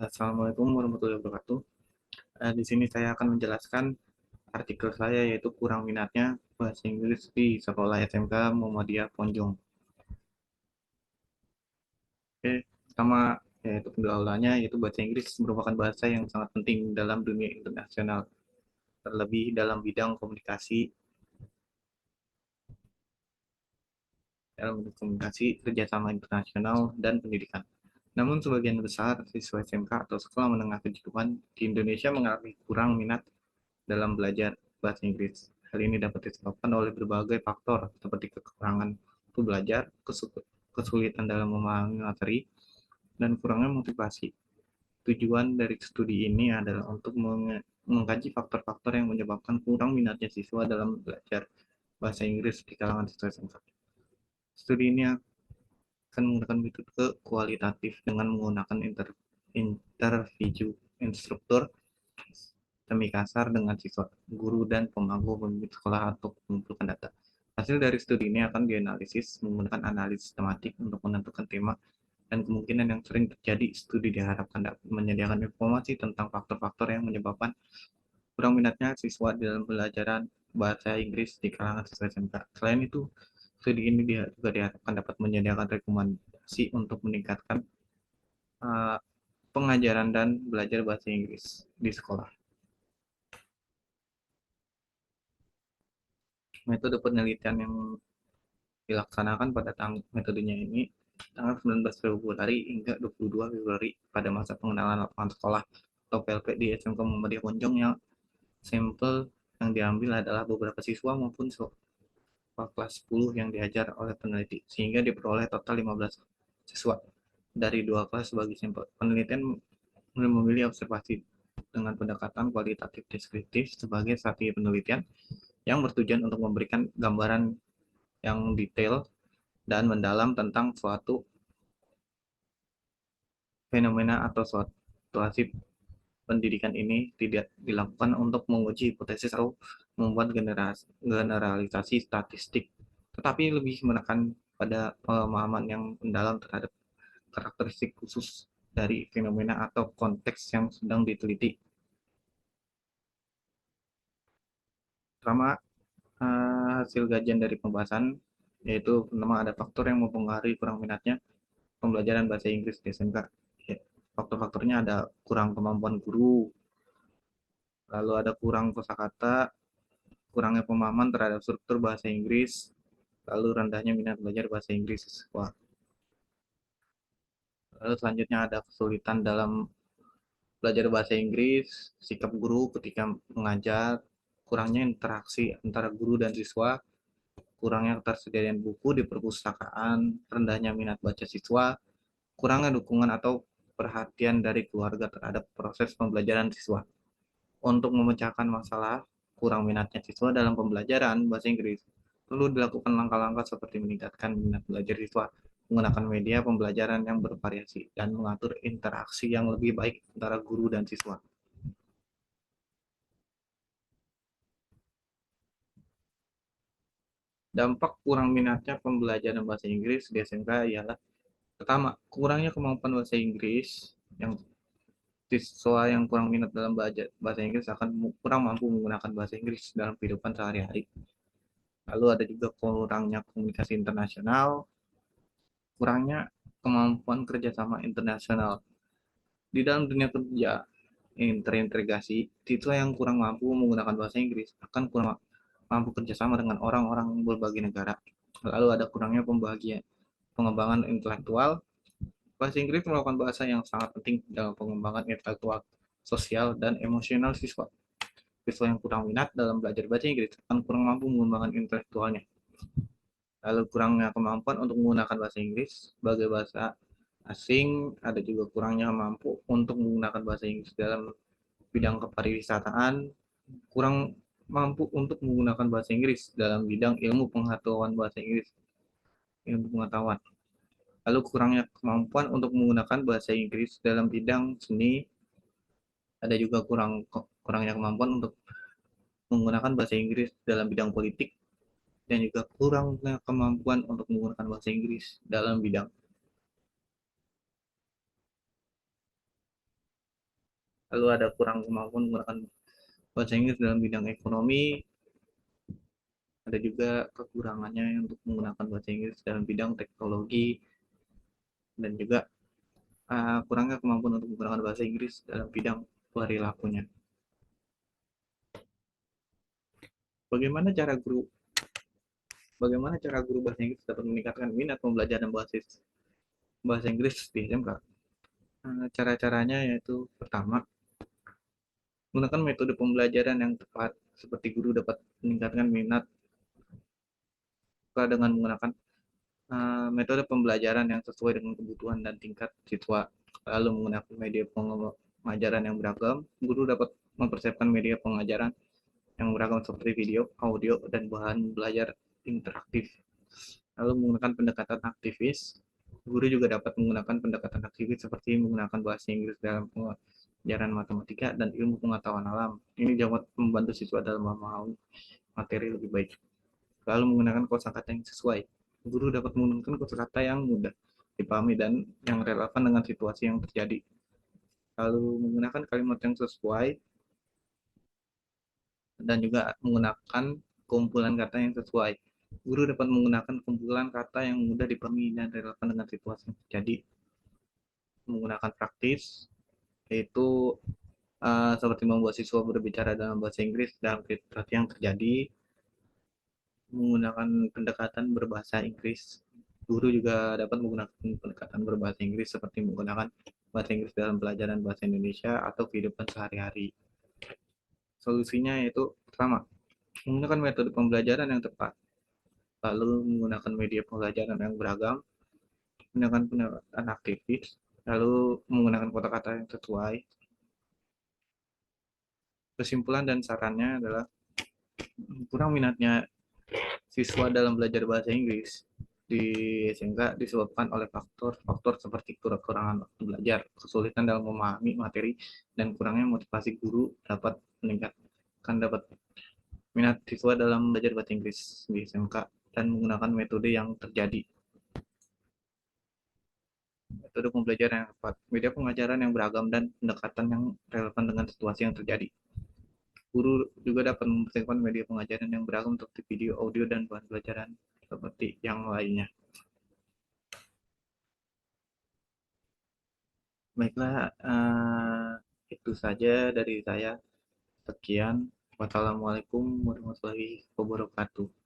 Assalamualaikum warahmatullahi wabarakatuh. Di sini saya akan menjelaskan artikel saya yaitu kurang minatnya bahasa Inggris di sekolah SMK Muhammadiyah Ponjong. Oke, pertama yaitu pendahuluannya yaitu bahasa Inggris merupakan bahasa yang sangat penting dalam dunia internasional, terlebih dalam bidang komunikasi, kerjasama internasional, dan pendidikan. Namun sebagian besar siswa SMK atau sekolah menengah kejuruan di Indonesia mengalami kurang minat dalam belajar bahasa Inggris. Hal ini dapat disebabkan oleh berbagai faktor seperti kekurangan waktu belajar, kesulitan dalam memahami materi, dan kurangnya motivasi. Tujuan dari studi ini adalah untuk mengkaji faktor-faktor yang menyebabkan kurang minatnya siswa dalam belajar bahasa Inggris di kalangan siswa SMK. Studi ini akan menggunakan metode kualitatif dengan menggunakan interview instruktur semi kasar dengan siswa, guru, dan pemangku pemimpin sekolah atau mengumpulkan data. Hasil dari studi ini akan dianalisis menggunakan analisis sistematik untuk menentukan tema dan kemungkinan yang sering terjadi. Studi diharapkan dapat menyediakan informasi tentang faktor-faktor yang menyebabkan kurang minatnya siswa dalam pembelajaran bahasa Inggris di kalangan siswa SMK. Selain itu, studi ini juga diharapkan dapat menyediakan rekomendasi untuk meningkatkan uh, pengajaran dan belajar bahasa Inggris di sekolah. Metode penelitian yang dilaksanakan pada metodenya ini tanggal 19 Februari hingga 22 Februari pada masa pengenalan lapangan sekolah atau PLP di SMK Muhammadiyah Ponjong. Yang sampel yang diambil adalah beberapa siswa maupun siswa kelas 10 yang diajar oleh peneliti, sehingga diperoleh total 15 siswa dari dua kelas sebagai sampel. Penelitian memilih observasi dengan pendekatan kualitatif deskriptif sebagai strategi penelitian yang bertujuan untuk memberikan gambaran yang detail dan mendalam tentang suatu fenomena atau situasi pendidikan. Ini tidak dilakukan untuk menguji hipotesis atau membuat generalisasi statistik, tetapi lebih menekan pada pemahaman yang mendalam terhadap karakteristik khusus dari fenomena atau konteks yang sedang diteliti. Pertama, hasil kajian dari pembahasan yaitu pertama ada faktor yang mempengaruhi kurang minatnya pembelajaran bahasa Inggris di SMK. Ya, faktor-faktornya ada kurang kemampuan guru, lalu ada kurang kosakata, kurangnya pemahaman terhadap struktur bahasa Inggris, lalu rendahnya minat belajar bahasa Inggris siswa. Lalu selanjutnya ada kesulitan dalam belajar bahasa Inggris, sikap guru ketika mengajar, kurangnya interaksi antara guru dan siswa, kurangnya ketersediaan buku di perpustakaan, rendahnya minat baca siswa, kurangnya dukungan atau perhatian dari keluarga terhadap proses pembelajaran siswa. Untuk memecahkan masalah kurang minatnya siswa dalam pembelajaran bahasa Inggris, perlu dilakukan langkah-langkah seperti meningkatkan minat belajar siswa, menggunakan media pembelajaran yang bervariasi, dan mengatur interaksi yang lebih baik antara guru dan siswa. Dampak kurang minatnya pembelajaran bahasa Inggris di SMK ialah pertama, kurangnya kemampuan bahasa Inggris. Yang siswa yang kurang minat dalam belajar bahasa Inggris akan kurang mampu menggunakan bahasa Inggris dalam kehidupan sehari-hari. Lalu ada juga kurangnya komunikasi internasional, kurangnya kemampuan kerjasama internasional. Di dalam dunia kerja yang terintegrasi, siswa yang kurang mampu menggunakan bahasa Inggris akan kurang mampu kerjasama dengan orang-orang berbagai negara. Lalu ada kurangnya pembagian pengembangan intelektual. Bahasa Inggris merupakan bahasa yang sangat penting dalam pengembangan intelektual, sosial, dan emosional siswa. Siswa yang kurang minat dalam belajar bahasa Inggris akan kurang mampu mengembangkan intelektualnya. Lalu kurangnya kemampuan untuk menggunakan bahasa Inggris sebagai bahasa asing, ada juga kurangnya mampu untuk menggunakan bahasa Inggris dalam bidang kepariwisataan, kurang mampu untuk menggunakan bahasa Inggris dalam bidang ilmu pengetahuan bahasa Inggris, ilmu pengetahuan. Lalu kurangnya kemampuan untuk menggunakan bahasa Inggris dalam bidang seni, ada juga kurangnya kemampuan untuk menggunakan bahasa Inggris dalam bidang politik, dan juga kurangnya kemampuan untuk menggunakan bahasa Inggris dalam bidang Lalu ada kurang kemampuan menggunakan bahasa Inggris dalam bidang ekonomi, ada juga kekurangannya untuk menggunakan bahasa Inggris dalam bidang teknologi, dan juga kurangnya kemampuan untuk menggunakan bahasa Inggris dalam bidang perilakunya. Bagaimana cara guru Bagaimana cara guru bahasa Inggris dapat meningkatkan minat pembelajaran bahasa Inggris di SMK? Cara-caranya yaitu pertama, menggunakan metode pembelajaran yang tepat, seperti guru dapat meningkatkan minat dengan menggunakan metode pembelajaran yang sesuai dengan kebutuhan dan tingkat siswa. Lalu menggunakan media pengajaran yang beragam, guru dapat mempersiapkan media pengajaran yang beragam seperti video, audio, dan bahan belajar interaktif. Lalu menggunakan pendekatan aktivis, guru juga dapat menggunakan pendekatan aktivis seperti menggunakan bahasa Inggris dalam pengajaran matematika dan ilmu pengetahuan alam. Ini dapat membantu siswa dalam memahami materi lebih baik. Lalu menggunakan kosakata yang sesuai, guru dapat menggunakan kosakata yang mudah dipahami dan yang relevan dengan situasi yang terjadi. Lalu menggunakan kalimat yang sesuai dan juga menggunakan kumpulan kata yang sesuai. Guru dapat menggunakan kumpulan kata yang mudah dipahami dan relevan dengan situasi yang terjadi. Menggunakan praktis, yaitu seperti membuat siswa berbicara dalam bahasa Inggris dalam situasi yang terjadi. Menggunakan pendekatan berbahasa Inggris, guru juga dapat menggunakan pendekatan berbahasa Inggris seperti menggunakan bahasa Inggris dalam pelajaran bahasa Indonesia atau kehidupan sehari-hari. Solusinya yaitu pertama, menggunakan metode pembelajaran yang tepat, lalu menggunakan media pembelajaran yang beragam, menggunakan pendekatan aktivis, lalu menggunakan kata-kata yang sesuai. Kesimpulan dan sarannya adalah kurang minatnya siswa dalam belajar bahasa Inggris di SMK disebabkan oleh faktor-faktor seperti kekurangan waktu belajar, kesulitan dalam memahami materi, dan kurangnya motivasi guru dapat minat siswa dalam belajar bahasa Inggris di SMK dan menggunakan metode yang terjadi. Metode pembelajaran yang tepat, media pengajaran yang beragam, dan pendekatan yang relevan dengan situasi yang terjadi. Guru juga dapat mempersiapkan media pengajaran yang beragam seperti video, audio, dan bahan pelajaran seperti yang lainnya. Baiklah, itu saja dari saya. Sekian. Wassalamualaikum warahmatullahi wabarakatuh.